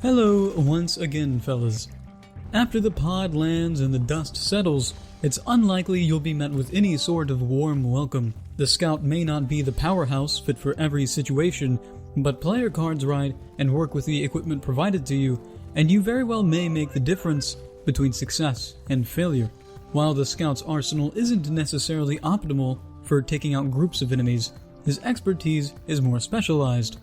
Hello once again, fellas. After the pod lands and the dust settles, it's unlikely you'll be met with any sort of warm welcome. The scout may not be the powerhouse fit for every situation, but player cards right and work with the equipment provided to you, and you very well may make the difference between success and failure. While the scout's arsenal isn't necessarily optimal for taking out groups of enemies, his expertise is more specialized.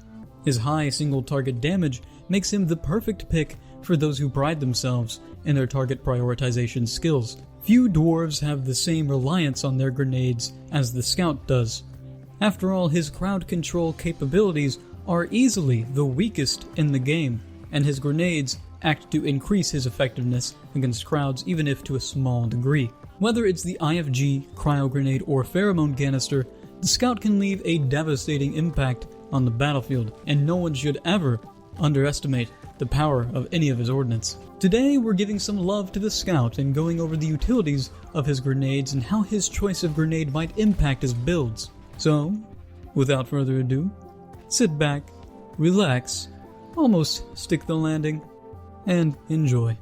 His high single target damage makes him the perfect pick for those who pride themselves in their target prioritization skills. Few dwarves have the same reliance on their grenades as the scout does. After all, his crowd control capabilities are easily the weakest in the game, and his grenades act to increase his effectiveness against crowds even if to a small degree. Whether it's the I.F.G, Cryo Grenade, or Pheromone Canister, the scout can leave a devastating impact on the battlefield, and no one should ever underestimate the power of any of his ordnance. Today we're giving some love to the scout and going over the utilities of his grenades and how his choice of grenade might impact his builds. So, without further ado, sit back, relax, almost stick the landing, and enjoy.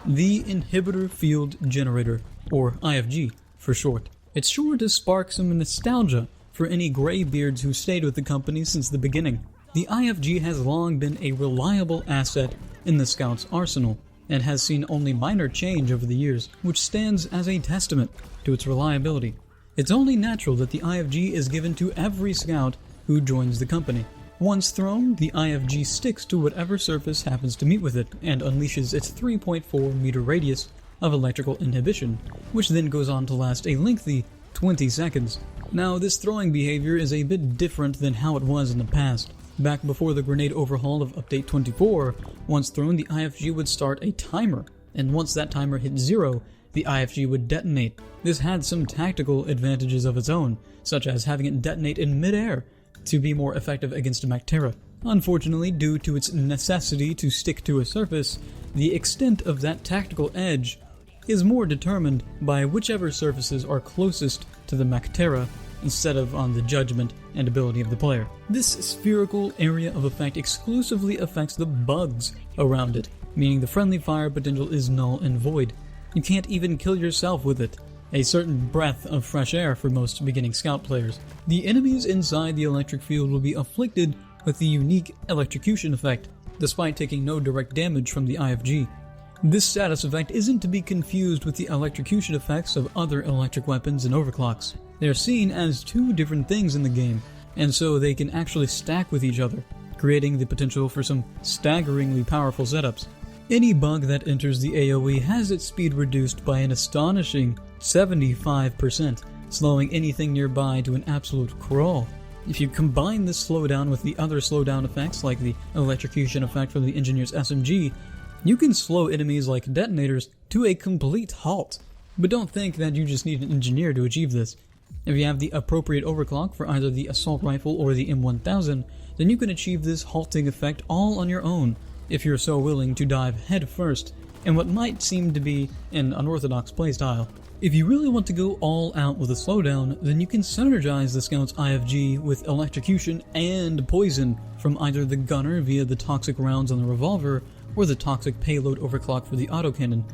The Inhibitor Field Generator, or I.F.G for short. It's sure to spark some nostalgia for any graybeards who stayed with the company since the beginning. The I.F.G has long been a reliable asset in the Scout's arsenal, and has seen only minor change over the years, which stands as a testament to its reliability. It's only natural that the I.F.G is given to every Scout who joins the company. Once thrown, the I.F.G sticks to whatever surface happens to meet with it, and unleashes its 3.4 meter radius of electrical inhibition, which then goes on to last a lengthy 20 seconds. Now, this throwing behavior is a bit different than how it was in the past. Back before the grenade overhaul of Update 24, once thrown, the I.F.G would start a timer, and once that timer hit 0, the I.F.G would detonate. This had some tactical advantages of its own, such as having it detonate in mid-air to be more effective against a Mactera. Unfortunately, due to its necessity to stick to a surface, the extent of that tactical edge is more determined by whichever surfaces are closest to the Mactera instead of on the judgment and ability of the player. This spherical area of effect exclusively affects the bugs around it, meaning the friendly fire potential is null and void. You can't even kill yourself with it. A certain breath of fresh air for most beginning scout players. The enemies inside the electric field will be afflicted with the unique electrocution effect, despite taking no direct damage from the I.F.G. This status effect isn't to be confused with the electrocution effects of other electric weapons and overclocks. They are seen as two different things in the game, and so they can actually stack with each other, creating the potential for some staggeringly powerful setups. Any bug that enters the AoE has its speed reduced by an astonishing 75%, slowing anything nearby to an absolute crawl. If you combine this slowdown with the other slowdown effects like the electrocution effect from the engineer's SMG, you can slow enemies like detonators to a complete halt. But don't think that you just need an engineer to achieve this. If you have the appropriate overclock for either the assault rifle or the M1000, then you can achieve this halting effect all on your own, if you're so willing to dive head first in what might seem to be an unorthodox playstyle. If you really want to go all out with a slowdown, then you can synergize the Scout's I.F.G with electrocution and poison from either the gunner via the toxic rounds on the revolver or the toxic payload overclock for the autocannon.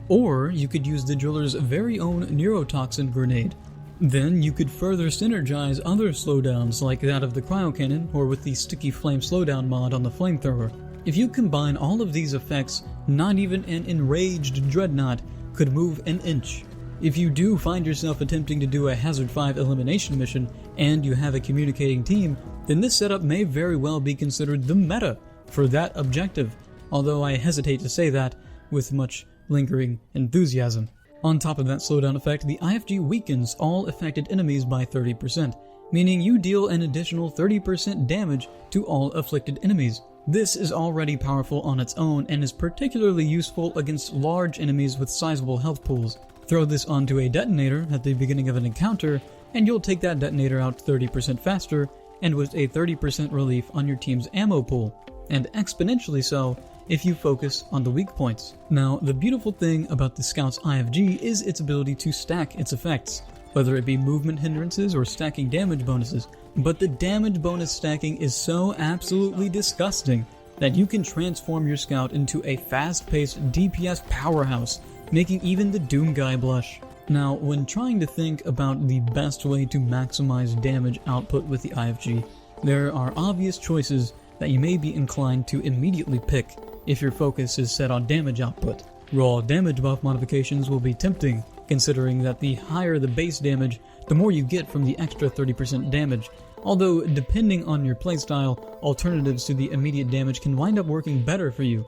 Or you could use the driller's very own neurotoxin grenade. Then you could further synergize other slowdowns like that of the cryo cannon or with the sticky flame slowdown mod on the flamethrower. If you combine all of these effects, not even an enraged dreadnought could move an inch. If you do find yourself attempting to do a Hazard 5 elimination mission and you have a communicating team, then this setup may very well be considered the meta for that objective, although I hesitate to say that with much lingering enthusiasm. On top of that slowdown effect, the I.F.G weakens all affected enemies by 30%, meaning you deal an additional 30% damage to all afflicted enemies. This is already powerful on its own and is particularly useful against large enemies with sizable health pools. Throw this onto a detonator at the beginning of an encounter, and you'll take that detonator out 30% faster and with a 30% relief on your team's ammo pool, and exponentially so if you focus on the weak points. Now, the beautiful thing about the Scout's I.F.G is its ability to stack its effects, whether it be movement hindrances or stacking damage bonuses. But the damage bonus stacking is so absolutely disgusting that you can transform your Scout into a fast-paced DPS powerhouse, making even the Doom guy blush. Now, when trying to think about the best way to maximize damage output with the I.F.G, there are obvious choices that you may be inclined to immediately pick if your focus is set on damage output. Raw damage buff modifications will be tempting, considering that the higher the base damage, the more you get from the extra 30% damage, although depending on your playstyle, alternatives to the immediate damage can wind up working better for you.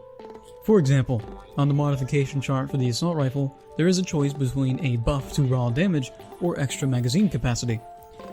For example, on the modification chart for the assault rifle, there is a choice between a buff to raw damage or extra magazine capacity.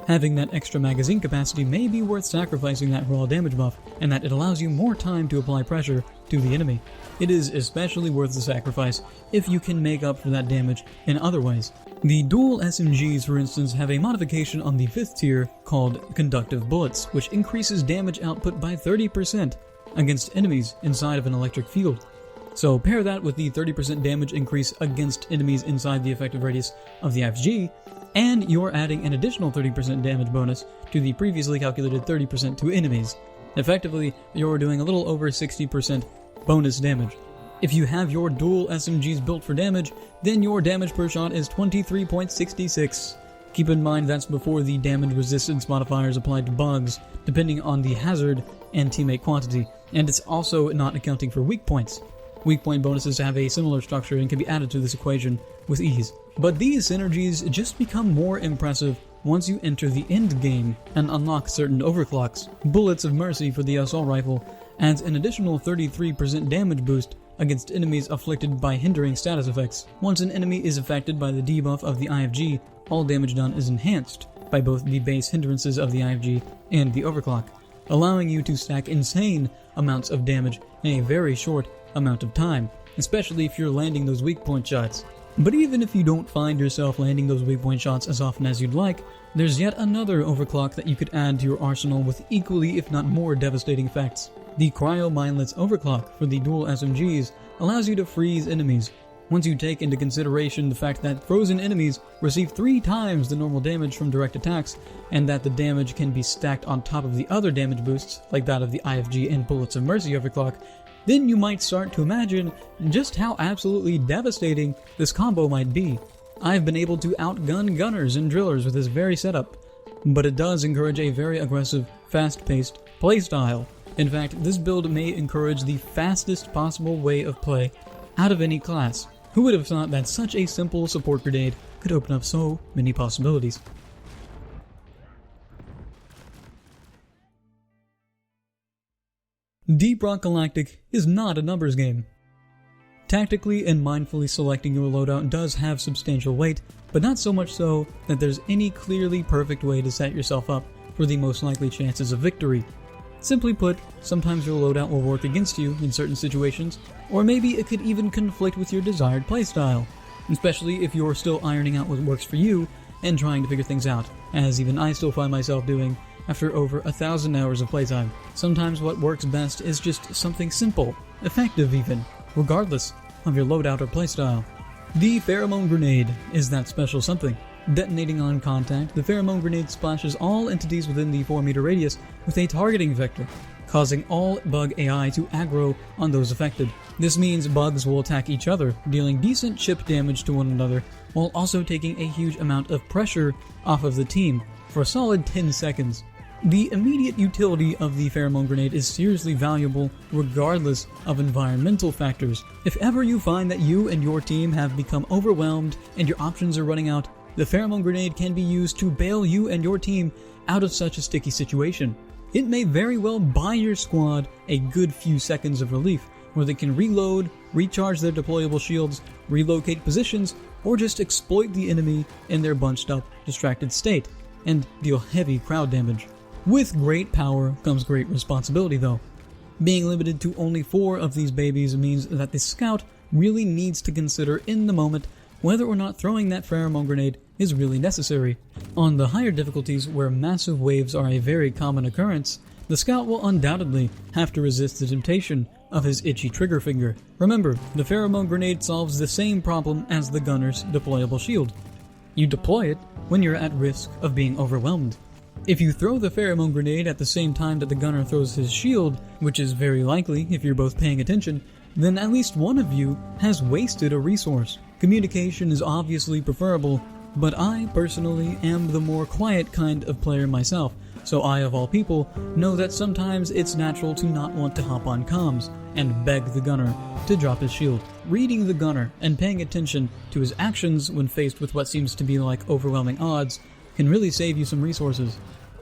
Having that extra magazine capacity may be worth sacrificing that raw damage buff, and that it allows you more time to apply pressure to the enemy. It is especially worth the sacrifice if you can make up for that damage in other ways. The dual SMGs, for instance, have a modification on the 5th tier called Conductive Bullets, which increases damage output by 30% against enemies inside of an electric field. So pair that with the 30% damage increase against enemies inside the effective radius of the I.F.G, and you're adding an additional 30% damage bonus to the previously calculated 30% to enemies. Effectively, you're doing a little over 60% bonus damage. If you have your dual SMGs built for damage, then your damage per shot is 23.66. Keep in mind that's before the damage resistance modifiers applied to bugs, depending on the hazard and teammate quantity, and it's also not accounting for weak points. Weak point bonuses have a similar structure and can be added to this equation with ease. But these synergies just become more impressive once you enter the end game and unlock certain overclocks. Bullets of Mercy for the assault rifle adds an additional 33% damage boost against enemies afflicted by hindering status effects. Once an enemy is affected by the debuff of the I.F.G, all damage done is enhanced by both the base hindrances of the I.F.G and the overclock, allowing you to stack insane amounts of damage in a very short amount of time, especially if you're landing those weak point shots. But even if you don't find yourself landing those weak point shots as often as you'd like, there's yet another overclock that you could add to your arsenal with equally if not more devastating effects. The Cryo Mindless overclock for the dual SMGs allows you to freeze enemies. Once you take into consideration the fact that frozen enemies receive 3 times the normal damage from direct attacks, and that the damage can be stacked on top of the other damage boosts, like that of the I.F.G and Bullets of Mercy overclock, then you might start to imagine just how absolutely devastating this combo might be. I've been able to outgun gunners and drillers with this very setup, but it does encourage a very aggressive, fast-paced playstyle. In fact, this build may encourage the fastest possible way of play out of any class. Who would have thought that such a simple support grenade could open up so many possibilities? Deep Rock Galactic is not a numbers game. Tactically and mindfully selecting your loadout does have substantial weight, but not so much so that there's any clearly perfect way to set yourself up for the most likely chances of victory. Simply put, sometimes your loadout will work against you in certain situations, or maybe it could even conflict with your desired playstyle, especially if you're still ironing out what works for you and trying to figure things out, as even I still find myself doing after over 1,000 hours of playtime. Sometimes what works best is just something simple, effective even, regardless of your loadout or playstyle. The Pheromone Grenade is that special something. Detonating on contact, the Pheromone Grenade splashes all entities within the 4-meter radius with a targeting vector, causing all bug AI to aggro on those affected. This means bugs will attack each other, dealing decent chip damage to one another, while also taking a huge amount of pressure off of the team for a solid 10 seconds. The immediate utility of the Pheromone Grenade is seriously valuable regardless of environmental factors. If ever you find that you and your team have become overwhelmed and your options are running out, the Pheromone Grenade can be used to bail you and your team out of such a sticky situation. It may very well buy your squad a good few seconds of relief, where they can reload, recharge their deployable shields, relocate positions, or just exploit the enemy in their bunched up, distracted state, and deal heavy crowd damage. With great power comes great responsibility though. Being limited to only 4 of these babies means that the scout really needs to consider in the moment whether or not throwing that Pheromone Grenade is really necessary. On the higher difficulties, where massive waves are a very common occurrence, the scout will undoubtedly have to resist the temptation of his itchy trigger finger. Remember, the Pheromone Grenade solves the same problem as the gunner's deployable shield. You deploy it when you're at risk of being overwhelmed. If you throw the Pheromone Grenade at the same time that the gunner throws his shield, which is very likely if you're both paying attention, then at least one of you has wasted a resource. Communication is obviously preferable, but I personally am the more quiet kind of player myself, so I, of all people, know that sometimes it's natural to not want to hop on comms and beg the gunner to drop his shield. Reading the gunner and paying attention to his actions when faced with what seems to be like overwhelming odds can really save you some resources.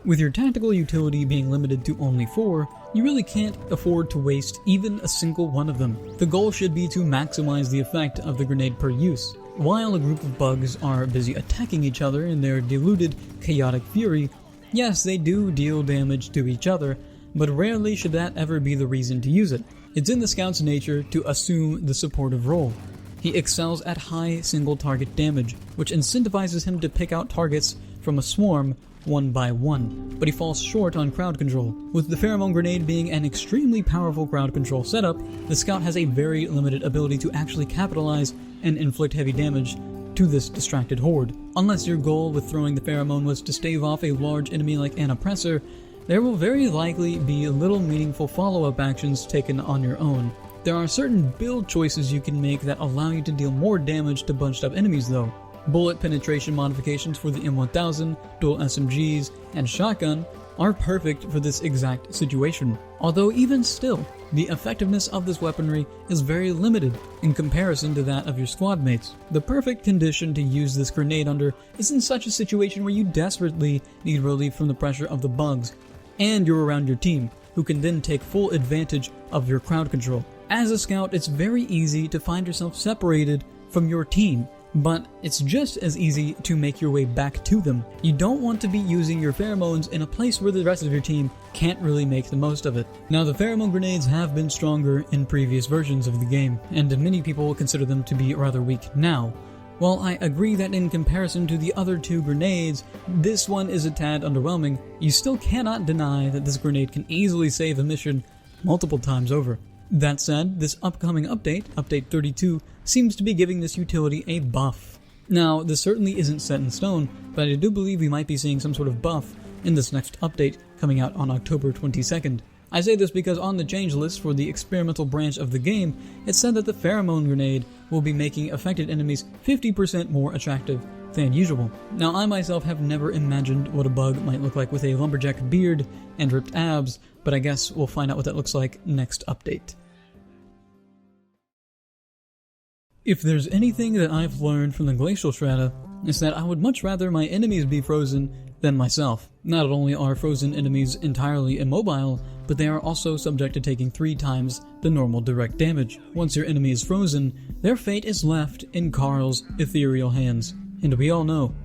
With your tactical utility being limited to only 4, you really can't afford to waste even a single one of them. The goal should be to maximize the effect of the grenade per use. While a group of bugs are busy attacking each other in their diluted, chaotic fury, yes, they do deal damage to each other, but rarely should that ever be the reason to use it. It's in the scout's nature to assume the supportive role. He excels at high single target damage, which incentivizes him to pick out targets from a swarm one by one, but he falls short on crowd control. With the Pheromone Grenade being an extremely powerful crowd control setup, the scout has a very limited ability to actually capitalize and inflict heavy damage to this distracted horde. Unless your goal with throwing the pheromone was to stave off a large enemy like an oppressor, there will very likely be little meaningful follow-up actions taken on your own. There are certain build choices you can make that allow you to deal more damage to bunched up enemies though. Bullet penetration modifications for the M1000, dual SMGs, and shotgun are perfect for this exact situation. Although even still, the effectiveness of this weaponry is very limited in comparison to that of your squad mates. The perfect condition to use this grenade under is in such a situation where you desperately need relief from the pressure of the bugs, and you're around your team, who can then take full advantage of your crowd control. As a scout, it's very easy to find yourself separated from your team, but it's just as easy to make your way back to them. You don't want to be using your pheromones in a place where the rest of your team can't really make the most of it. Now, the pheromone grenades have been stronger in previous versions of the game, and many people consider them to be rather weak now. While I agree that in comparison to the other two grenades, this one is a tad underwhelming, you still cannot deny that this grenade can easily save a mission multiple times over. That said, this upcoming update, Update 32, seems to be giving this utility a buff. Now, this certainly isn't set in stone, but I do believe we might be seeing some sort of buff in this next update coming out on October 22nd. I say this because on the change list for the experimental branch of the game, it said that the Pheromone Grenade will be making affected enemies 50% more attractive than usual. Now, I myself have never imagined what a bug might look like with a lumberjack beard and ripped abs, but I guess we'll find out what that looks like next update. If there's anything that I've learned from the glacial strata, it's that I would much rather my enemies be frozen than myself. Not only are frozen enemies entirely immobile, but they are also subject to taking 3 times the normal direct damage. Once your enemy is frozen, their fate is left in Carl's ethereal hands. And we all know,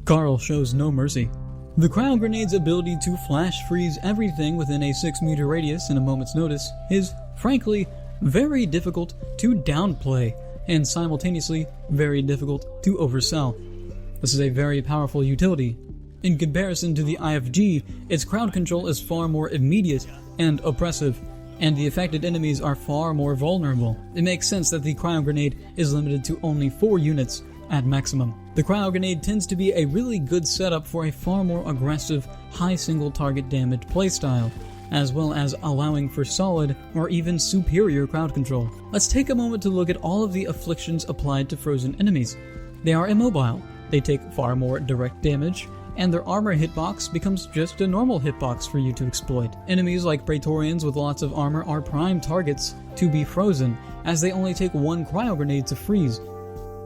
Carl shows no mercy. The Cryo Grenade's ability to flash freeze everything within a 6-meter radius in a moment's notice is, frankly, very difficult to downplay, and simultaneously very difficult to oversell. This is a very powerful utility. In comparison to the I.F.G, its crowd control is far more immediate and oppressive, and the affected enemies are far more vulnerable. It makes sense that the Cryo Grenade is limited to only 4 units at maximum. The Cryo Grenade tends to be a really good setup for a far more aggressive, high single target damage playstyle, as well as allowing for solid or even superior crowd control. Let's take a moment to look at all of the afflictions applied to frozen enemies. They are immobile, they take far more direct damage, and their armor hitbox becomes just a normal hitbox for you to exploit. Enemies like Praetorians with lots of armor are prime targets to be frozen, as they only take 1 Cryo Grenade to freeze.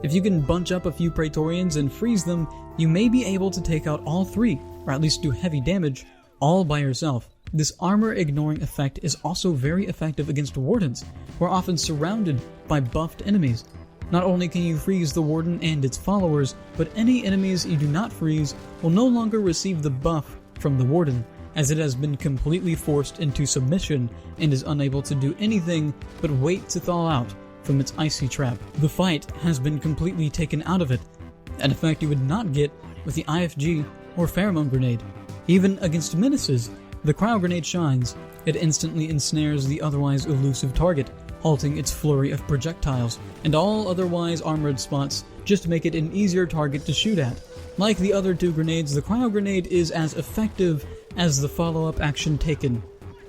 If you can bunch up a few Praetorians and freeze them, you may be able to take out all 3, or at least do heavy damage, all by yourself. This armor-ignoring effect is also very effective against Wardens, who are often surrounded by buffed enemies. Not only can you freeze the Warden and its followers, but any enemies you do not freeze will no longer receive the buff from the Warden, as it has been completely forced into submission and is unable to do anything but wait to thaw out from its icy trap. The fight has been completely taken out of it, an effect you would not get with the I.F.G. or Pheromone Grenade. Even against menaces, the Cryo Grenade shines. It instantly ensnares the otherwise elusive target, halting its flurry of projectiles, and all otherwise armored spots, just to make it an easier target to shoot at. Like the other two grenades, the Cryo Grenade is as effective as the follow-up action taken.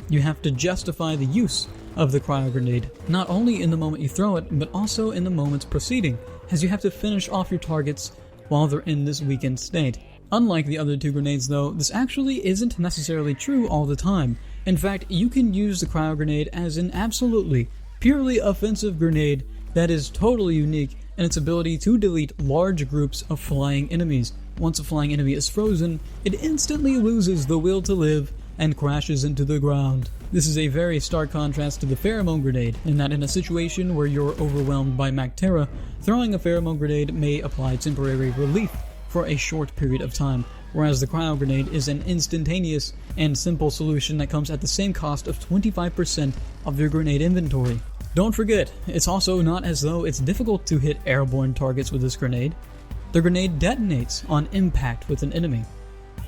You have to justify the use of the Cryo Grenade, not only in the moment you throw it, but also in the moments preceding, as you have to finish off your targets while they're in this weakened state. Unlike the other two grenades though, this actually isn't necessarily true all the time. In fact, you can use the Cryo Grenade as an absolutely, purely offensive grenade that is totally unique in its ability to delete large groups of flying enemies. Once a flying enemy is frozen, it instantly loses the will to live and crashes into the ground. This is a very stark contrast to the Pheromone Grenade, in that in a situation where you're overwhelmed by Mactera, throwing a Pheromone Grenade may apply temporary relief for a short period of time, whereas the Cryo Grenade is an instantaneous and simple solution that comes at the same cost of 25% of your grenade inventory. Don't forget, it's also not as though it's difficult to hit airborne targets with this grenade. The grenade detonates on impact with an enemy.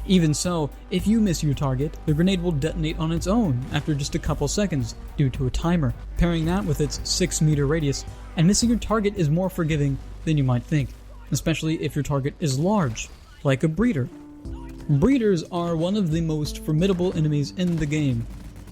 Even so, if you miss your target, the grenade will detonate on its own after just a couple seconds due to a timer, pairing that with its 6-meter radius, and missing your target is more forgiving than you might think, especially if your target is large, like a breeder. Breeders are one of the most formidable enemies in the game.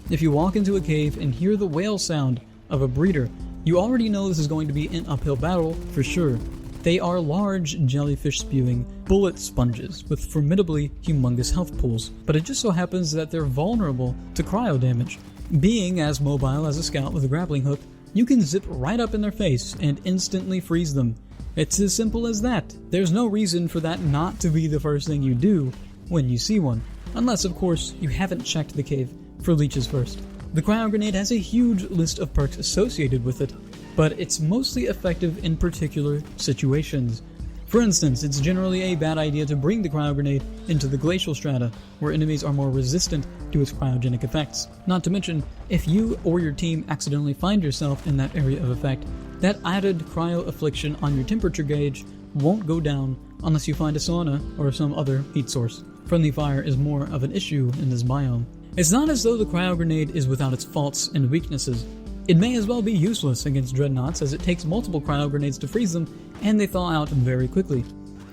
If you walk into a cave and hear the wail sound of a breeder, you already know this is going to be an uphill battle for sure. They are large, jellyfish-spewing bullet sponges with formidably humongous health pools, but it just so happens that they're vulnerable to cryo damage. Being as mobile as a scout with a grappling hook, you can zip right up in their face and instantly freeze them. It's as simple as that. There's no reason for that not to be the first thing you do when you see one, unless of course you haven't checked the cave for leeches first. The Cryo Grenade has a huge list of perks associated with it, but it's mostly effective in particular situations. For instance, it's generally a bad idea to bring the Cryo Grenade into the glacial strata, where enemies are more resistant to its cryogenic effects. Not to mention, if you or your team accidentally find yourself in that area of effect, that added cryo affliction on your temperature gauge won't go down unless you find a sauna or some other heat source. Friendly fire is more of an issue in this biome. It's not as though the Cryo Grenade is without its faults and weaknesses. It may as well be useless against dreadnoughts, as it takes multiple Cryo Grenades to freeze them, and they thaw out very quickly.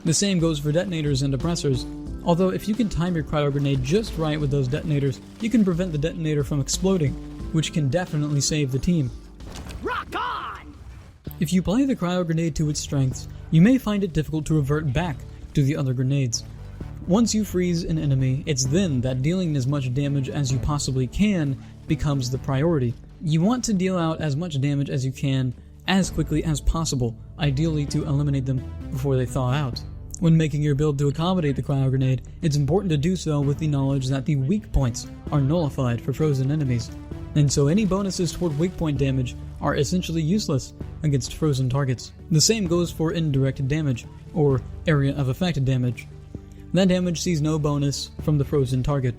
The same goes for detonators and oppressors, although if you can time your Cryo Grenade just right with those detonators, you can prevent the detonator from exploding, which can definitely save the team. Rock on! If you play the Cryo Grenade to its strengths, you may find it difficult to revert back to the other grenades. Once you freeze an enemy, it's then that dealing as much damage as you possibly can becomes the priority. You want to deal out as much damage as you can as quickly as possible, ideally to eliminate them before they thaw out. When making your build to accommodate the Cryo Grenade, it's important to do so with the knowledge that the weak points are nullified for frozen enemies, and so any bonuses toward weak point damage are essentially useless against frozen targets. The same goes for indirect damage, or area of effect damage. That damage sees no bonus from the frozen target.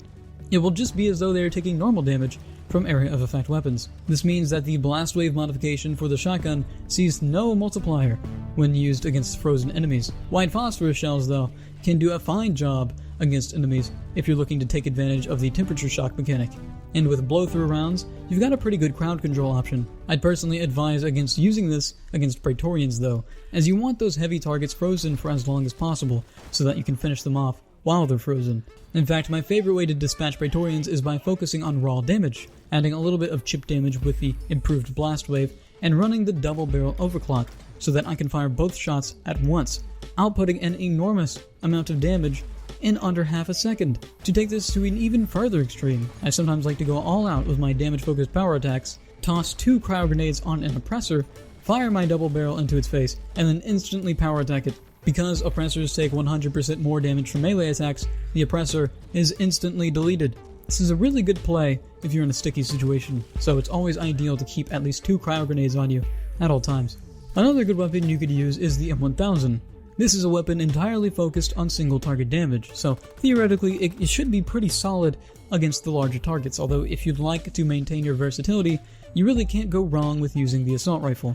It will just be as though they are taking normal damage from area of effect weapons. This means that the blast wave modification for the shotgun sees no multiplier when used against frozen enemies. White phosphorus shells, though, can do a fine job against enemies if you're looking to take advantage of the temperature shock mechanic. And with blow-through rounds, you've got a pretty good crowd control option. I'd personally advise against using this against Praetorians though, as you want those heavy targets frozen for as long as possible so that you can finish them off while they're frozen. In fact, my favorite way to dispatch Praetorians is by focusing on raw damage, adding a little bit of chip damage with the improved blast wave, and running the double barrel overclock so that I can fire both shots at once, outputting an enormous amount of damage in under half a second. To take this to an even further extreme, I sometimes like to go all out with my damage-focused power attacks, toss 2 cryo grenades on an oppressor, fire my double barrel into its face, and then instantly power attack it. Because oppressors take 100% more damage from melee attacks, the oppressor is instantly deleted. This is a really good play if you're in a sticky situation, so it's always ideal to keep at least 2 cryo grenades on you at all times. Another good weapon you could use is the M1000. This is a weapon entirely focused on single target damage, so theoretically it should be pretty solid against the larger targets, although if you'd like to maintain your versatility, you really can't go wrong with using the assault rifle.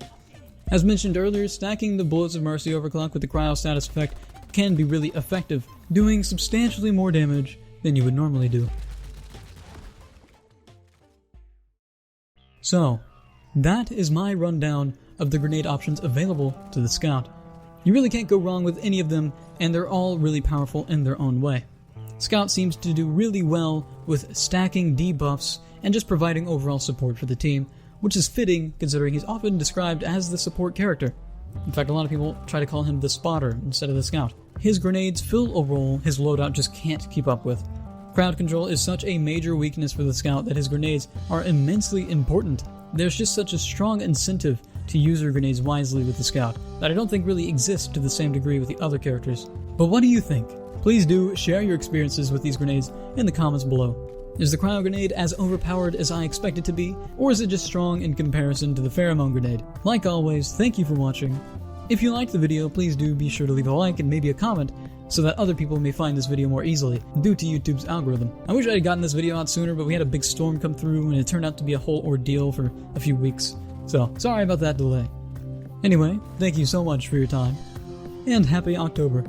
As mentioned earlier, stacking the Bullets of Mercy overclock with the Cryo status effect can be really effective, doing substantially more damage than you would normally do. So, that is my rundown of the grenade options available to the Scout. You really can't go wrong with any of them, and they're all really powerful in their own way. Scout seems to do really well with stacking debuffs and just providing overall support for the team, which is fitting considering he's often described as the support character. In fact, a lot of people try to call him the spotter instead of the Scout. His grenades fill a role his loadout just can't keep up with. Crowd control is such a major weakness for the Scout that his grenades are immensely important. There's just such a strong incentive to use your grenades wisely with the Scout that I don't think really exists to the same degree with the other characters. But what do you think? Please do share your experiences with these grenades in the comments below. Is the Cryo Grenade as overpowered as I expect it to be, or is it just strong in comparison to the Pheromone Grenade? Like always, thank you for watching. If you liked the video, please do be sure to leave a like and maybe a comment so that other people may find this video more easily, due to YouTube's algorithm. I wish I had gotten this video out sooner, but we had a big storm come through and it turned out to be a whole ordeal for a few weeks. So, sorry about that delay. Anyway, thank you so much for your time, and happy October.